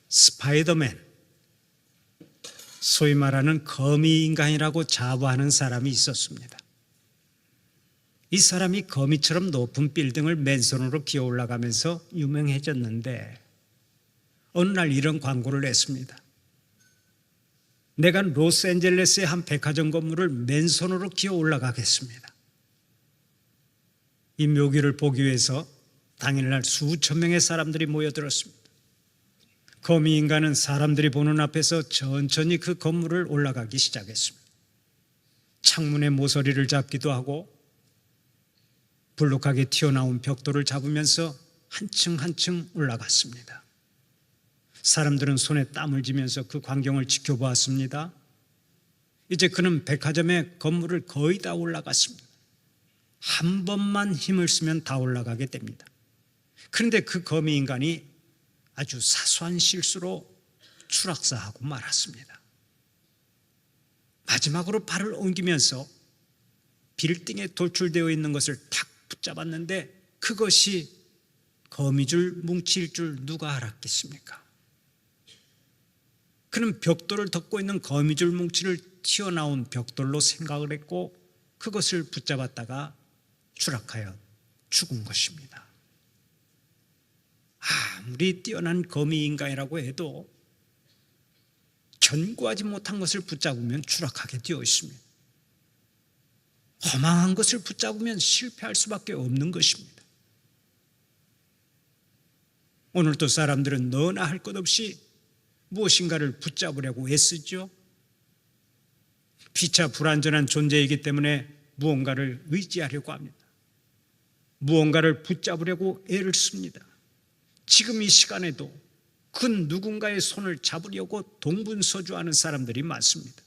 스파이더맨, 소위 말하는 거미 인간이라고 자부하는 사람이 있었습니다. 이 사람이 거미처럼 높은 빌딩을 맨손으로 기어 올라가면서 유명해졌는데 어느 날 이런 광고를 냈습니다. 내가 로스앤젤레스의 한 백화점 건물을 맨손으로 기어 올라가겠습니다. 이 묘기를 보기 위해서 당일날 수천 명의 사람들이 모여들었습니다. 거미 인간은 사람들이 보는 앞에서 천천히 그 건물을 올라가기 시작했습니다. 창문의 모서리를 잡기도 하고 불룩하게 튀어나온 벽돌을 잡으면서 한층 한층 올라갔습니다. 사람들은 손에 땀을 쥐면서 그 광경을 지켜보았습니다. 이제 그는 백화점의 건물을 거의 다 올라갔습니다. 한 번만 힘을 쓰면 다 올라가게 됩니다. 그런데 그 거미 인간이 아주 사소한 실수로 추락사하고 말았습니다. 마지막으로 발을 옮기면서 빌딩에 돌출되어 있는 것을 탁 붙잡았는데 그것이 거미줄 뭉치일 줄 누가 알았겠습니까? 그는 벽돌을 덮고 있는 거미줄 뭉치를 튀어나온 벽돌로 생각을 했고 그것을 붙잡았다가 추락하여 죽은 것입니다. 아무리 뛰어난 거미 인간이라고 해도 견고하지 못한 것을 붙잡으면 추락하게 되어 있습니다. 허망한 것을 붙잡으면 실패할 수밖에 없는 것입니다. 오늘도 사람들은 너나 할 것 없이 무엇인가를 붙잡으려고 애쓰죠. 피차 불완전한 존재이기 때문에 무언가를 의지하려고 합니다. 무언가를 붙잡으려고 애를 씁니다. 지금 이 시간에도 그 누군가의 손을 잡으려고 동분서주하는 사람들이 많습니다.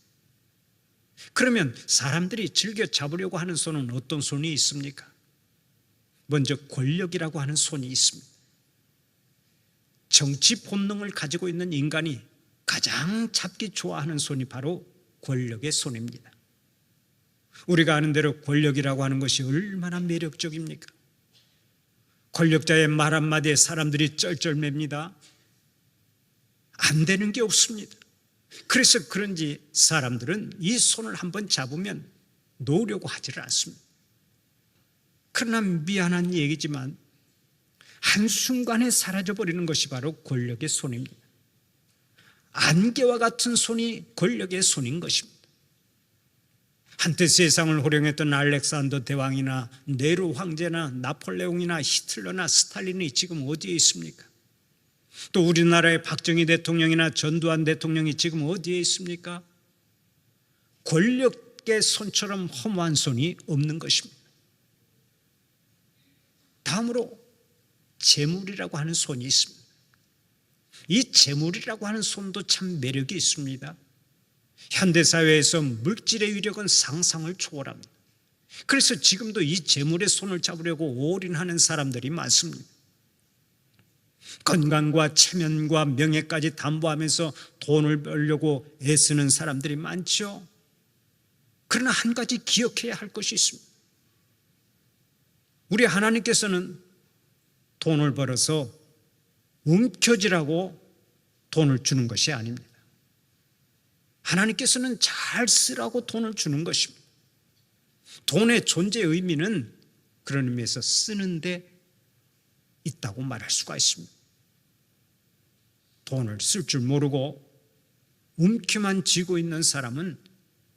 그러면 사람들이 즐겨 잡으려고 하는 손은 어떤 손이 있습니까? 먼저 권력이라고 하는 손이 있습니다. 정치 본능을 가지고 있는 인간이 가장 잡기 좋아하는 손이 바로 권력의 손입니다. 우리가 아는 대로 권력이라고 하는 것이 얼마나 매력적입니까? 권력자의 말 한마디에 사람들이 쩔쩔맵니다. 안 되는 게 없습니다. 그래서 그런지 사람들은 이 손을 한번 잡으면 놓으려고 하지를 않습니다. 그러나 미안한 얘기지만 한순간에 사라져버리는 것이 바로 권력의 손입니다. 안개와 같은 손이 권력의 손인 것입니다. 한때 세상을 호령했던 알렉산더 대왕이나 네로 황제나 나폴레옹이나 히틀러나 스탈린이 지금 어디에 있습니까? 또 우리나라의 박정희 대통령이나 전두환 대통령이 지금 어디에 있습니까? 권력의 손처럼 허무한 손이 없는 것입니다. 다음으로 재물이라고 하는 손이 있습니다. 이 재물이라고 하는 손도 참 매력이 있습니다. 현대사회에서 물질의 위력은 상상을 초월합니다. 그래서 지금도 이 재물의 손을 잡으려고 올인하는 사람들이 많습니다. 건강과 체면과 명예까지 담보하면서 돈을 벌려고 애쓰는 사람들이 많죠. 그러나 한 가지 기억해야 할 것이 있습니다. 우리 하나님께서는 돈을 벌어서 움켜쥐라고 돈을 주는 것이 아닙니다. 하나님께서는 잘 쓰라고 돈을 주는 것입니다. 돈의 존재 의미는 그런 의미에서 쓰는 데 있다고 말할 수가 있습니다. 돈을 쓸 줄 모르고 움켜만 쥐고 있는 사람은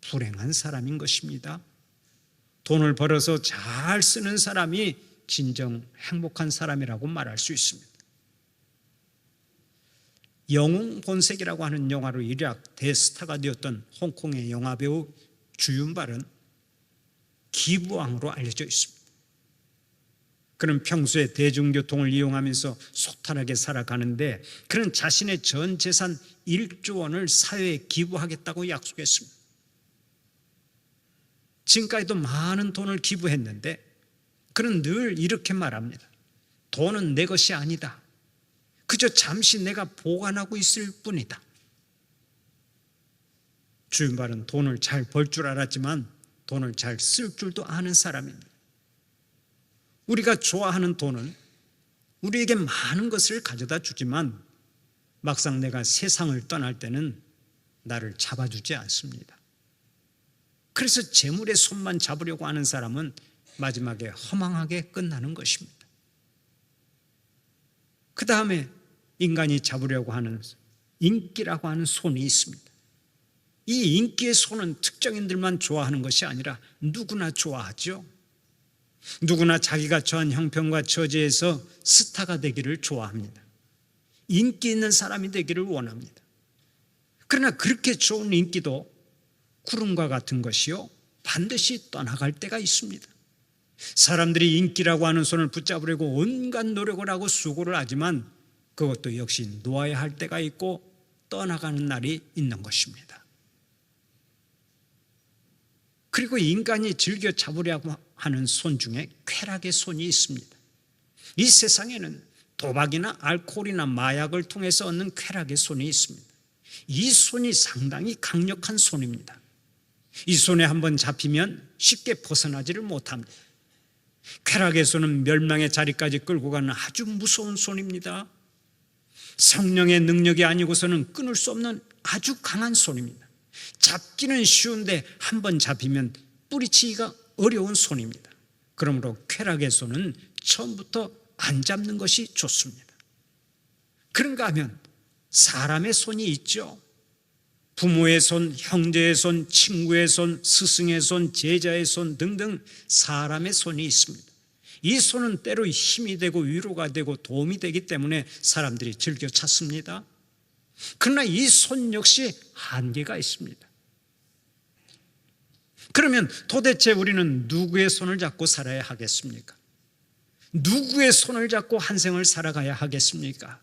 불행한 사람인 것입니다. 돈을 벌어서 잘 쓰는 사람이 진정 행복한 사람이라고 말할 수 있습니다. 영웅 본색이라고 하는 영화로 일약 대스타가 되었던 홍콩의 영화배우 주윤발은 기부왕으로 알려져 있습니다. 그는 평소에 대중교통을 이용하면서 소탈하게 살아가는데 그는 자신의 전 재산 1조 원을 사회에 기부하겠다고 약속했습니다. 지금까지도 많은 돈을 기부했는데 그는 늘 이렇게 말합니다. 돈은 내 것이 아니다. 그저 잠시 내가 보관하고 있을 뿐이다. 주윤발은 돈을 잘 벌 줄 알았지만 돈을 잘 쓸 줄도 아는 사람입니다. 우리가 좋아하는 돈은 우리에게 많은 것을 가져다 주지만 막상 내가 세상을 떠날 때는 나를 잡아주지 않습니다. 그래서 재물의 손만 잡으려고 하는 사람은 마지막에 허망하게 끝나는 것입니다. 그 다음에 인간이 잡으려고 하는 인기라고 하는 손이 있습니다. 이 인기의 손은 특정인들만 좋아하는 것이 아니라 누구나 좋아하죠. 누구나 자기가 처한 형편과 처지에서 스타가 되기를 좋아합니다. 인기 있는 사람이 되기를 원합니다. 그러나 그렇게 좋은 인기도 구름과 같은 것이요, 반드시 떠나갈 때가 있습니다. 사람들이 인기라고 하는 손을 붙잡으려고 온갖 노력을 하고 수고를 하지만 그것도 역시 놓아야 할 때가 있고 떠나가는 날이 있는 것입니다. 그리고 인간이 즐겨 잡으려고 하는 손 중에 쾌락의 손이 있습니다. 이 세상에는 도박이나 알코올이나 마약을 통해서 얻는 쾌락의 손이 있습니다. 이 손이 상당히 강력한 손입니다. 이 손에 한번 잡히면 쉽게 벗어나지를 못합니다. 쾌락의 손은 멸망의 자리까지 끌고 가는 아주 무서운 손입니다. 성령의 능력이 아니고서는 끊을 수 없는 아주 강한 손입니다. 잡기는 쉬운데 한번 잡히면 뿌리치기가 어려운 손입니다. 그러므로 쾌락의 손은 처음부터 안 잡는 것이 좋습니다. 그런가 하면 사람의 손이 있죠. 부모의 손, 형제의 손, 친구의 손, 스승의 손, 제자의 손 등등 사람의 손이 있습니다. 이 손은 때로 힘이 되고 위로가 되고 도움이 되기 때문에 사람들이 즐겨 찾습니다. 그러나 이 손 역시 한계가 있습니다. 그러면 도대체 우리는 누구의 손을 잡고 살아야 하겠습니까? 누구의 손을 잡고 한 생을 살아가야 하겠습니까?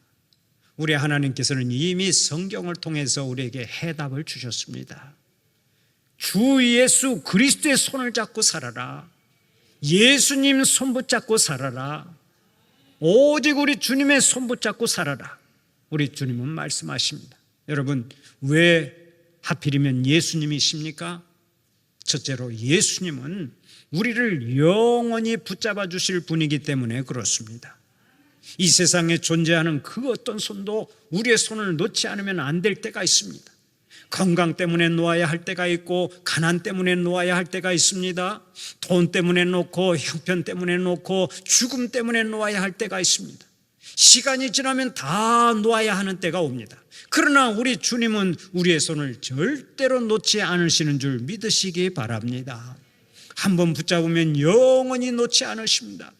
우리 하나님께서는 이미 성경을 통해서 우리에게 해답을 주셨습니다. 주 예수 그리스도의 손을 잡고 살아라. 예수님 손 붙잡고 살아라. 오직 우리 주님의 손 붙잡고 살아라. 우리 주님은 말씀하십니다. 여러분, 왜 하필이면 예수님이십니까? 첫째로 예수님은 우리를 영원히 붙잡아 주실 분이기 때문에 그렇습니다. 이 세상에 존재하는 그 어떤 손도 우리의 손을 놓지 않으면 안 될 때가 있습니다. 건강 때문에 놓아야 할 때가 있고, 가난 때문에 놓아야 할 때가 있습니다. 돈 때문에 놓고, 형편 때문에 놓고, 죽음 때문에 놓아야 할 때가 있습니다. 시간이 지나면 다 놓아야 하는 때가 옵니다. 그러나 우리 주님은 우리의 손을 절대로 놓지 않으시는 줄 믿으시기 바랍니다. 한번 붙잡으면 영원히 놓지 않으십니다.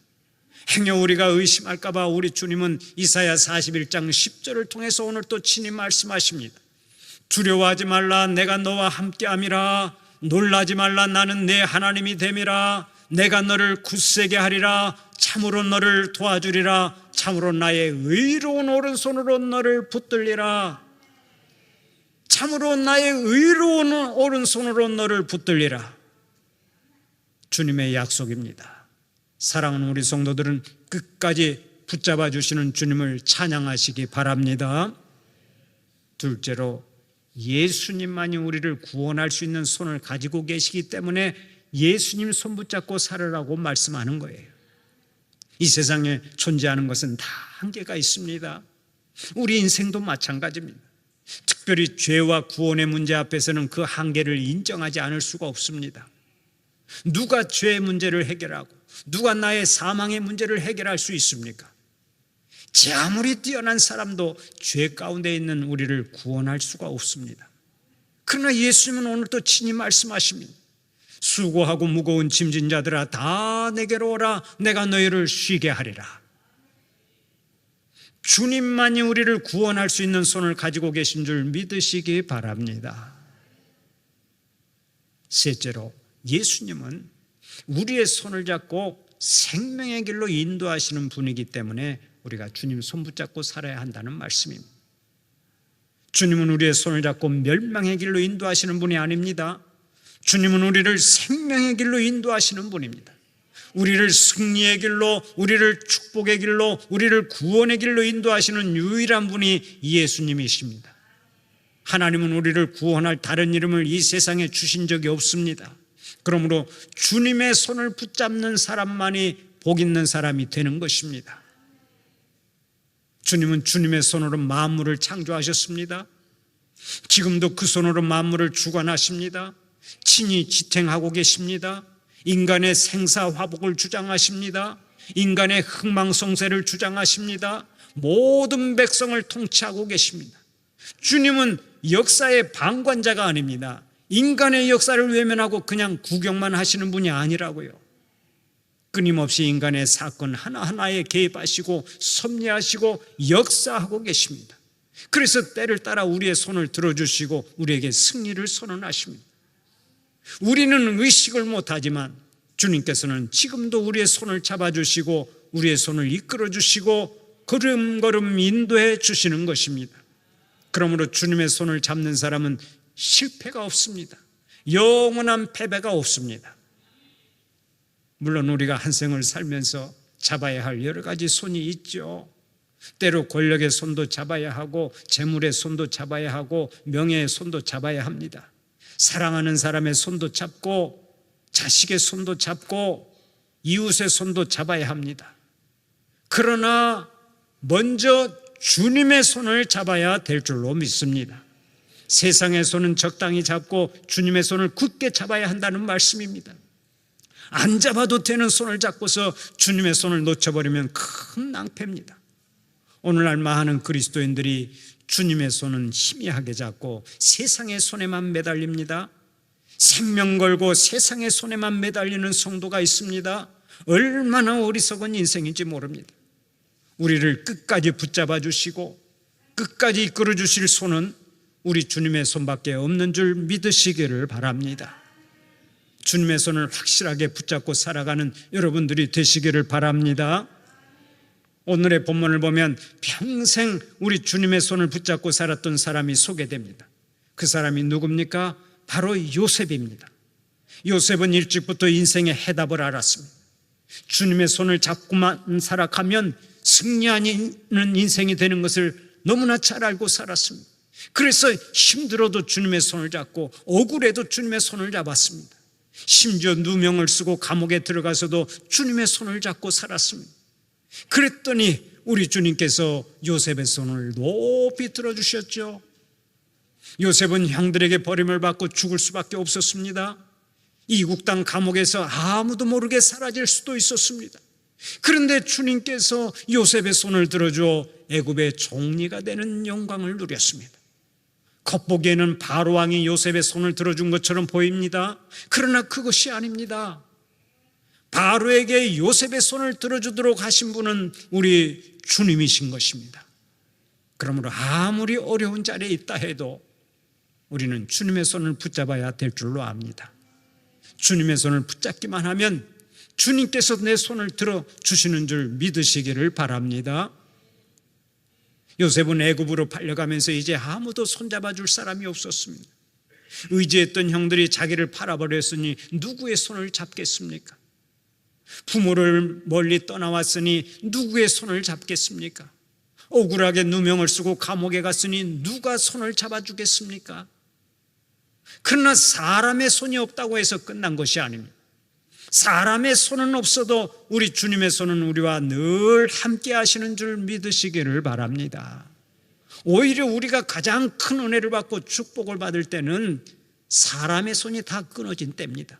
행여 우리가 의심할까 봐 우리 주님은 이사야 41장 10절을 통해서 오늘 또 친히 말씀하십니다. 두려워하지 말라, 내가 너와 함께함이라. 놀라지 말라, 나는 내 하나님이 됨이라. 내가 너를 굳세게 하리라. 참으로 너를 도와주리라. 참으로 나의 의로운 오른손으로 너를 붙들리라. 참으로 나의 의로운 오른손으로 너를 붙들리라. 주님의 약속입니다. 사랑하는 우리 성도들은 끝까지 붙잡아 주시는 주님을 찬양하시기 바랍니다. 둘째로 예수님만이 우리를 구원할 수 있는 손을 가지고 계시기 때문에 예수님 손 붙잡고 살으라고 말씀하는 거예요. 이 세상에 존재하는 것은 다 한계가 있습니다. 우리 인생도 마찬가지입니다. 특별히 죄와 구원의 문제 앞에서는 그 한계를 인정하지 않을 수가 없습니다. 누가 죄의 문제를 해결하고 누가 나의 사망의 문제를 해결할 수 있습니까? 제 아무리 뛰어난 사람도 죄 가운데 있는 우리를 구원할 수가 없습니다. 그러나 예수님은 오늘 또 친히 말씀하십니다. 수고하고 무거운 짐진 자들아 다 내게로 오라. 내가 너희를 쉬게 하리라. 주님만이 우리를 구원할 수 있는 손을 가지고 계신 줄 믿으시기 바랍니다. 셋째로 예수님은 우리의 손을 잡고 생명의 길로 인도하시는 분이기 때문에 우리가 주님 손 붙잡고 살아야 한다는 말씀입니다. 주님은 우리의 손을 잡고 멸망의 길로 인도하시는 분이 아닙니다. 주님은 우리를 생명의 길로 인도하시는 분입니다. 우리를 승리의 길로, 우리를 축복의 길로, 우리를 구원의 길로 인도하시는 유일한 분이 예수님이십니다. 하나님은 우리를 구원할 다른 이름을 이 세상에 주신 적이 없습니다. 그러므로 주님의 손을 붙잡는 사람만이 복 있는 사람이 되는 것입니다. 주님은 주님의 손으로 만물을 창조하셨습니다. 지금도 그 손으로 만물을 주관하십니다. 친히 지탱하고 계십니다. 인간의 생사화복을 주장하십니다. 인간의 흥망성쇠를 주장하십니다. 모든 백성을 통치하고 계십니다. 주님은 역사의 방관자가 아닙니다. 인간의 역사를 외면하고 그냥 구경만 하시는 분이 아니라고요. 끊임없이 인간의 사건 하나하나에 개입하시고 섭리하시고 역사하고 계십니다. 그래서 때를 따라 우리의 손을 들어주시고 우리에게 승리를 선언하십니다. 우리는 의식을 못하지만 주님께서는 지금도 우리의 손을 잡아주시고 우리의 손을 이끌어주시고 걸음걸음 인도해 주시는 것입니다. 그러므로 주님의 손을 잡는 사람은 실패가 없습니다. 영원한 패배가 없습니다. 물론 우리가 한 생을 살면서 잡아야 할 여러 가지 손이 있죠. 때로 권력의 손도 잡아야 하고 재물의 손도 잡아야 하고 명예의 손도 잡아야 합니다. 사랑하는 사람의 손도 잡고 자식의 손도 잡고 이웃의 손도 잡아야 합니다. 그러나 먼저 주님의 손을 잡아야 될 줄로 믿습니다. 세상의 손은 적당히 잡고 주님의 손을 굳게 잡아야 한다는 말씀입니다. 안 잡아도 되는 손을 잡고서 주님의 손을 놓쳐버리면 큰 낭패입니다. 오늘날 많은 그리스도인들이 주님의 손은 희미하게 잡고 세상의 손에만 매달립니다. 생명 걸고 세상의 손에만 매달리는 성도가 있습니다. 얼마나 어리석은 인생인지 모릅니다. 우리를 끝까지 붙잡아 주시고 끝까지 이끌어 주실 손은 우리 주님의 손밖에 없는 줄 믿으시기를 바랍니다. 주님의 손을 확실하게 붙잡고 살아가는 여러분들이 되시기를 바랍니다. 오늘의 본문을 보면 평생 우리 주님의 손을 붙잡고 살았던 사람이 소개됩니다. 그 사람이 누굽니까? 바로 요셉입니다. 요셉은 일찍부터 인생의 해답을 알았습니다. 주님의 손을 잡고만 살아가면 승리하는 인생이 되는 것을 너무나 잘 알고 살았습니다. 그래서 힘들어도 주님의 손을 잡고 억울해도 주님의 손을 잡았습니다. 심지어 누명을 쓰고 감옥에 들어가서도 주님의 손을 잡고 살았습니다. 그랬더니 우리 주님께서 요셉의 손을 높이 들어주셨죠. 요셉은 형들에게 버림을 받고 죽을 수밖에 없었습니다. 이국 땅 감옥에서 아무도 모르게 사라질 수도 있었습니다. 그런데 주님께서 요셉의 손을 들어줘 애굽의 총리가 되는 영광을 누렸습니다. 겉보기에는 바로 왕이 요셉의 손을 들어준 것처럼 보입니다. 그러나 그것이 아닙니다. 바로에게 요셉의 손을 들어주도록 하신 분은 우리 주님이신 것입니다. 그러므로 아무리 어려운 자리에 있다 해도 우리는 주님의 손을 붙잡아야 될 줄로 압니다. 주님의 손을 붙잡기만 하면 주님께서 내 손을 들어주시는 줄 믿으시기를 바랍니다. 요셉은 애굽으로 팔려가면서 이제 아무도 손잡아 줄 사람이 없었습니다. 의지했던 형들이 자기를 팔아버렸으니 누구의 손을 잡겠습니까? 부모를 멀리 떠나왔으니 누구의 손을 잡겠습니까? 억울하게 누명을 쓰고 감옥에 갔으니 누가 손을 잡아주겠습니까? 그러나 사람의 손이 없다고 해서 끝난 것이 아닙니다. 사람의 손은 없어도 우리 주님의 손은 우리와 늘 함께 하시는 줄 믿으시기를 바랍니다. 오히려 우리가 가장 큰 은혜를 받고 축복을 받을 때는 사람의 손이 다 끊어진 때입니다.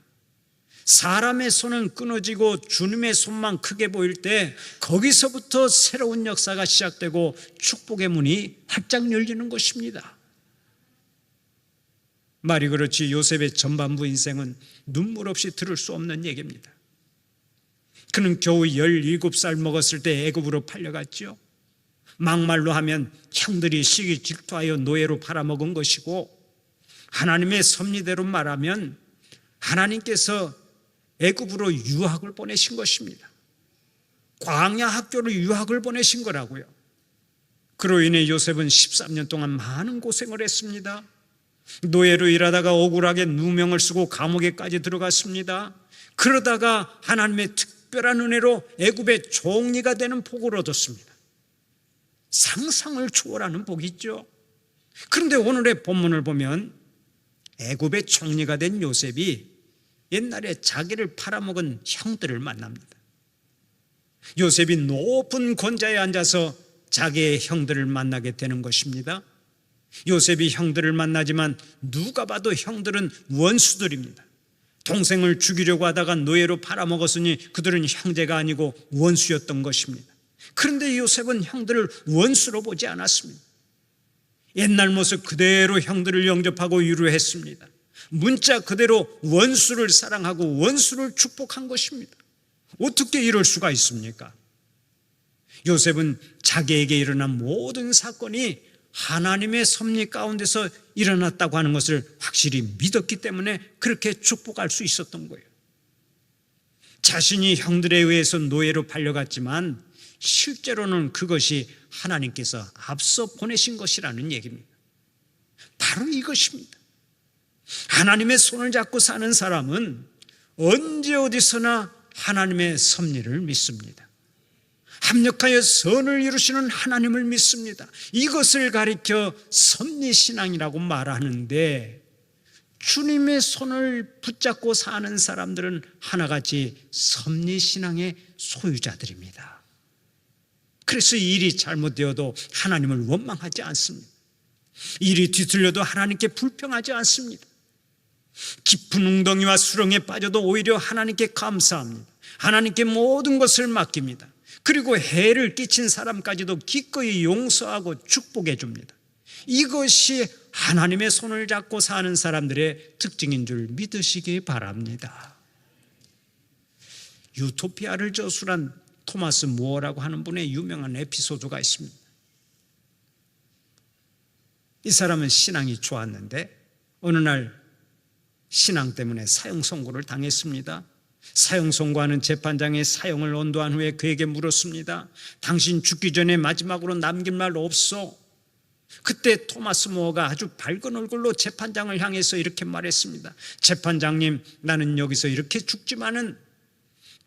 사람의 손은 끊어지고 주님의 손만 크게 보일 때 거기서부터 새로운 역사가 시작되고 축복의 문이 활짝 열리는 것입니다. 말이 그렇지 요셉의 전반부 인생은 눈물 없이 들을 수 없는 얘기입니다. 그는 겨우 17살 먹었을 때 애굽으로 팔려갔죠. 막말로 하면 형들이 시기 질투하여 노예로 팔아먹은 것이고, 하나님의 섭리대로 말하면 하나님께서 애굽으로 유학을 보내신 것입니다. 광야 학교로 유학을 보내신 거라고요. 그로 인해 요셉은 13년 동안 많은 고생을 했습니다. 노예로 일하다가 억울하게 누명을 쓰고 감옥에까지 들어갔습니다. 그러다가 하나님의 특별한 은혜로 애굽의 총리가 되는 복을 얻었습니다. 상상을 초월하는 복이 있죠. 그런데 오늘의 본문을 보면 애굽의 총리가 된 요셉이 옛날에 자기를 팔아먹은 형들을 만납니다. 요셉이 높은 권좌에 앉아서 자기의 형들을 만나게 되는 것입니다. 요셉이 형들을 만나지만 누가 봐도 형들은 원수들입니다. 동생을 죽이려고 하다가 노예로 팔아먹었으니 그들은 형제가 아니고 원수였던 것입니다. 그런데 요셉은 형들을 원수로 보지 않았습니다. 옛날 모습 그대로 형들을 영접하고 위로했습니다. 문자 그대로 원수를 사랑하고 원수를 축복한 것입니다. 어떻게 이럴 수가 있습니까? 요셉은 자기에게 일어난 모든 사건이 하나님의 섭리 가운데서 일어났다고 하는 것을 확실히 믿었기 때문에 그렇게 축복할 수 있었던 거예요. 자신이 형들에 의해서 노예로 팔려갔지만 실제로는 그것이 하나님께서 앞서 보내신 것이라는 얘기입니다. 바로 이것입니다. 하나님의 손을 잡고 사는 사람은 언제 어디서나 하나님의 섭리를 믿습니다. 합력하여 선을 이루시는 하나님을 믿습니다. 이것을 가리켜 섭리신앙이라고 말하는데, 주님의 손을 붙잡고 사는 사람들은 하나같이 섭리신앙의 소유자들입니다. 그래서 일이 잘못되어도 하나님을 원망하지 않습니다. 일이 뒤틀려도 하나님께 불평하지 않습니다. 깊은 웅덩이와 수렁에 빠져도 오히려 하나님께 감사합니다. 하나님께 모든 것을 맡깁니다. 그리고 해를 끼친 사람까지도 기꺼이 용서하고 축복해 줍니다. 이것이 하나님의 손을 잡고 사는 사람들의 특징인 줄 믿으시기 바랍니다. 유토피아를 저술한 토마스 무어라고 하는 분의 유명한 에피소드가 있습니다. 이 사람은 신앙이 좋았는데 어느 날 신앙 때문에 사형 선고를 당했습니다. 사형 선고하는 재판장의 사형을 언도한 후에 그에게 물었습니다. 당신 죽기 전에 마지막으로 남긴 말 없어? 그때 토마스 무어가 아주 밝은 얼굴로 재판장을 향해서 이렇게 말했습니다. 재판장님, 나는 여기서 이렇게 죽지만은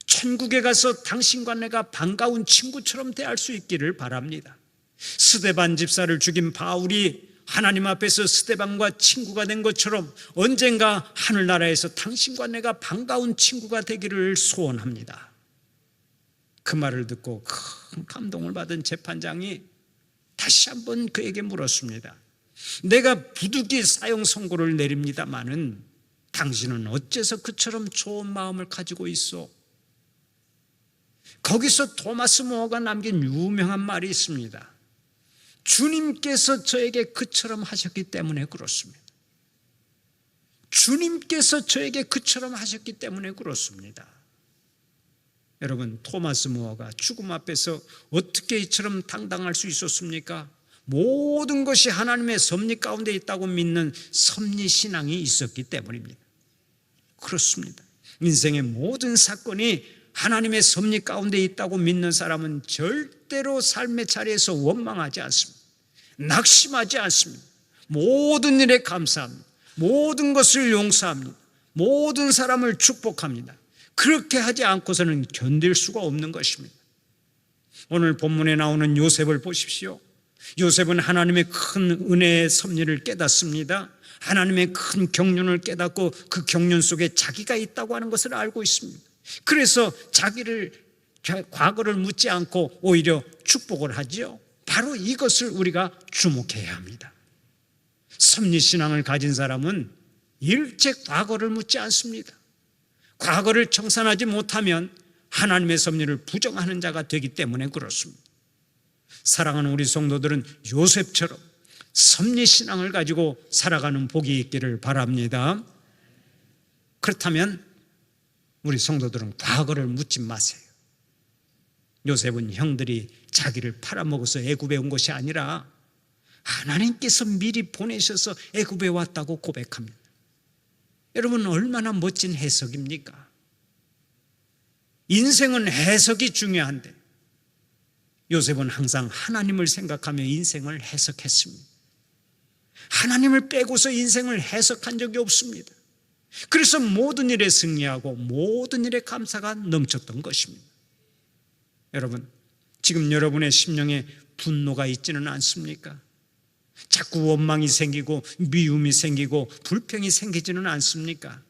천국에 가서 당신과 내가 반가운 친구처럼 대할 수 있기를 바랍니다. 스데반 집사를 죽인 바울이 하나님 앞에서 스데반과 친구가 된 것처럼 언젠가 하늘나라에서 당신과 내가 반가운 친구가 되기를 소원합니다. 그 말을 듣고 큰 감동을 받은 재판장이 다시 한번 그에게 물었습니다. 내가 부득이 사형 선고를 내립니다마는 당신은 어째서 그처럼 좋은 마음을 가지고 있어? 거기서 토마스 무어가 남긴 유명한 말이 있습니다. 주님께서 저에게 그처럼 하셨기 때문에 그렇습니다. 주님께서 저에게 그처럼 하셨기 때문에 그렇습니다. 여러분, 토마스 무어가 죽음 앞에서 어떻게 이처럼 당당할 수 있었습니까? 모든 것이 하나님의 섭리 가운데 있다고 믿는 섭리신앙이 있었기 때문입니다. 그렇습니다. 인생의 모든 사건이 하나님의 섭리 가운데 있다고 믿는 사람은 절대로 삶의 자리에서 원망하지 않습니다. 낙심하지 않습니다. 모든 일에 감사합니다. 모든 것을 용서합니다. 모든 사람을 축복합니다. 그렇게 하지 않고서는 견딜 수가 없는 것입니다. 오늘 본문에 나오는 요셉을 보십시오. 요셉은 하나님의 큰 은혜의 섭리를 깨닫습니다. 하나님의 큰 경륜을 깨닫고 그 경륜 속에 자기가 있다고 하는 것을 알고 있습니다. 그래서 자기를 과거를 묻지 않고 오히려 축복을 하지요. 바로 이것을 우리가 주목해야 합니다. 섭리신앙을 가진 사람은 일체 과거를 묻지 않습니다. 과거를 청산하지 못하면 하나님의 섭리를 부정하는 자가 되기 때문에 그렇습니다. 사랑하는 우리 성도들은 요셉처럼 섭리신앙을 가지고 살아가는 복이 있기를 바랍니다. 그렇다면 우리 성도들은 과거를 묻지 마세요. 요셉은 형들이 자기를 팔아먹어서 애굽에 온 것이 아니라 하나님께서 미리 보내셔서 애굽에 왔다고 고백합니다. 여러분, 얼마나 멋진 해석입니까? 인생은 해석이 중요한데 요셉은 항상 하나님을 생각하며 인생을 해석했습니다. 하나님을 빼고서 인생을 해석한 적이 없습니다. 그래서 모든 일에 승리하고 모든 일에 감사가 넘쳤던 것입니다. 여러분, 지금 여러분의 심령에 분노가 있지는 않습니까? 자꾸 원망이 생기고 미움이 생기고 불평이 생기지는 않습니까?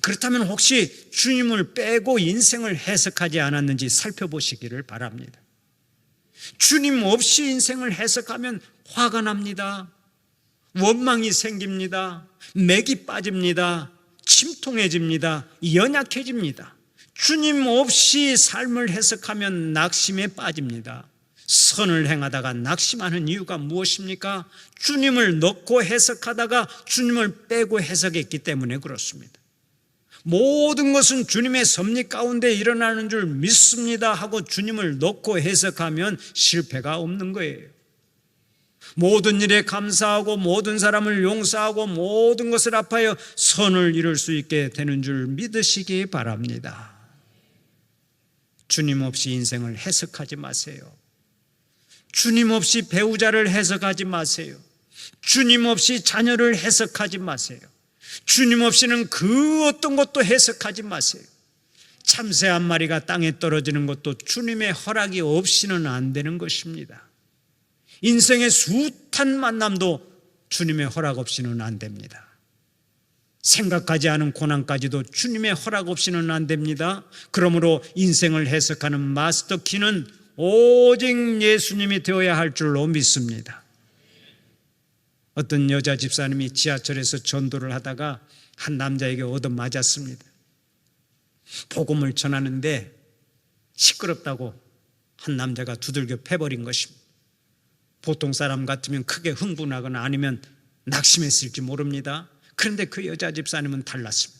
그렇다면 혹시 주님을 빼고 인생을 해석하지 않았는지 살펴보시기를 바랍니다. 주님 없이 인생을 해석하면 화가 납니다. 원망이 생깁니다. 맥이 빠집니다. 침통해집니다. 연약해집니다. 주님 없이 삶을 해석하면 낙심에 빠집니다. 선을 행하다가 낙심하는 이유가 무엇입니까? 주님을 넣고 해석하다가 주님을 빼고 해석했기 때문에 그렇습니다. 모든 것은 주님의 섭리 가운데 일어나는 줄 믿습니다 하고 주님을 넣고 해석하면 실패가 없는 거예요. 모든 일에 감사하고 모든 사람을 용서하고 모든 것을 합하여 선을 이룰 수 있게 되는 줄 믿으시기 바랍니다. 주님 없이 인생을 해석하지 마세요. 주님 없이 배우자를 해석하지 마세요. 주님 없이 자녀를 해석하지 마세요. 주님 없이는 그 어떤 것도 해석하지 마세요. 참새 한 마리가 땅에 떨어지는 것도 주님의 허락이 없이는 안 되는 것입니다. 인생의 숱한 만남도 주님의 허락 없이는 안 됩니다. 생각하지 않은 고난까지도 주님의 허락 없이는 안 됩니다. 그러므로 인생을 해석하는 마스터 키는 오직 예수님이 되어야 할 줄로 믿습니다. 어떤 여자 집사님이 지하철에서 전도를 하다가 한 남자에게 얻어맞았습니다. 복음을 전하는데 시끄럽다고 한 남자가 두들겨 패버린 것입니다. 보통 사람 같으면 크게 흥분하거나 아니면 낙심했을지 모릅니다. 그런데 그 여자 집사님은 달랐습니다.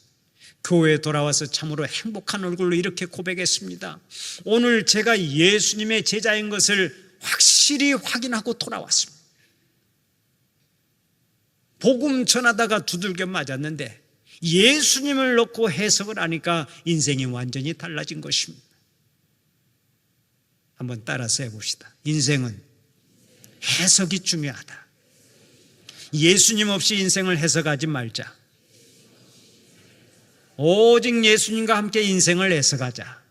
교회에 돌아와서 참으로 행복한 얼굴로 이렇게 고백했습니다. 오늘 제가 예수님의 제자인 것을 확실히 확인하고 돌아왔습니다. 복음 전하다가 두들겨 맞았는데 예수님을 놓고 해석을 하니까 인생이 완전히 달라진 것입니다. 한번 따라서 해봅시다. 인생은 해석이 중요하다. 예수님 없이 인생을 해석하지 말자. 오직 예수님과 함께 인생을 해석하자.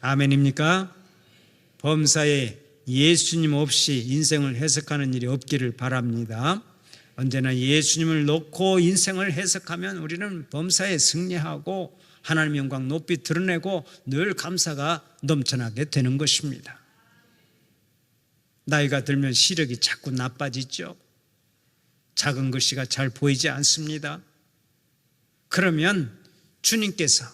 아멘입니까? 범사에 예수님 없이 인생을 해석하는 일이 없기를 바랍니다. 언제나 예수님을 놓고 인생을 해석하면 우리는 범사에 승리하고 하나님의 영광 높이 드러내고 늘 감사가 넘쳐나게 되는 것입니다. 나이가 들면 시력이 자꾸 나빠지죠. 작은 글씨가 잘 보이지 않습니다. 그러면 주님께서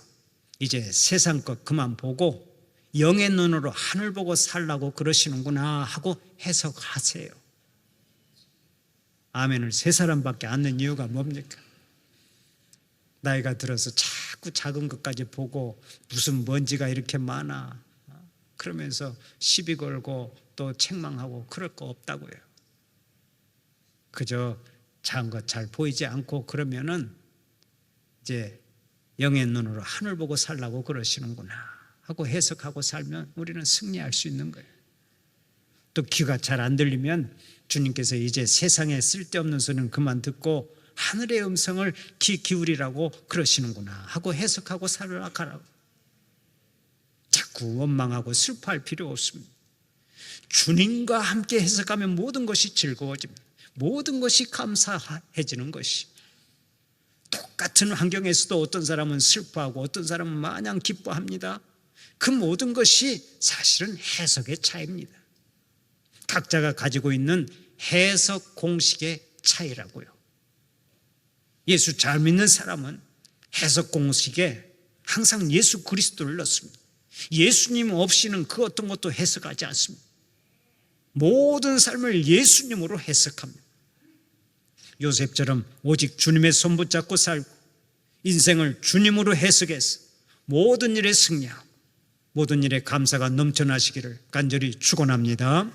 이제 세상 것 그만 보고 영의 눈으로 하늘 보고 살라고 그러시는구나 하고 해석하세요. 아멘을 세 사람밖에 안 넣는 이유가 뭡니까? 나이가 들어서 자꾸 작은 것까지 보고 무슨 먼지가 이렇게 많아 그러면서 시비 걸고 또 책망하고 그럴 거 없다고요. 그저 작은 것 잘 보이지 않고 그러면은 이제 영의 눈으로 하늘 보고 살라고 그러시는구나 하고 해석하고 살면 우리는 승리할 수 있는 거예요. 또 귀가 잘 안 들리면 주님께서 이제 세상에 쓸데없는 소리는 그만 듣고 하늘의 음성을 귀 기울이라고 그러시는구나 하고 해석하고 살아가라고. 자꾸 원망하고 슬퍼할 필요 없습니다. 주님과 함께 해석하면 모든 것이 즐거워집니다. 모든 것이 감사해지는 것이. 똑같은 환경에서도 어떤 사람은 슬퍼하고 어떤 사람은 마냥 기뻐합니다. 그 모든 것이 사실은 해석의 차이입니다. 각자가 가지고 있는 해석 공식의 차이라고요. 예수 잘 믿는 사람은 해석 공식에 항상 예수 그리스도를 넣습니다. 예수님 없이는 그 어떤 것도 해석하지 않습니다. 모든 삶을 예수님으로 해석합니다. 요셉처럼 오직 주님의 손 붙잡고 살고 인생을 주님으로 해석해서 모든 일에 승리하고 모든 일에 감사가 넘쳐나시기를 간절히 축원합니다.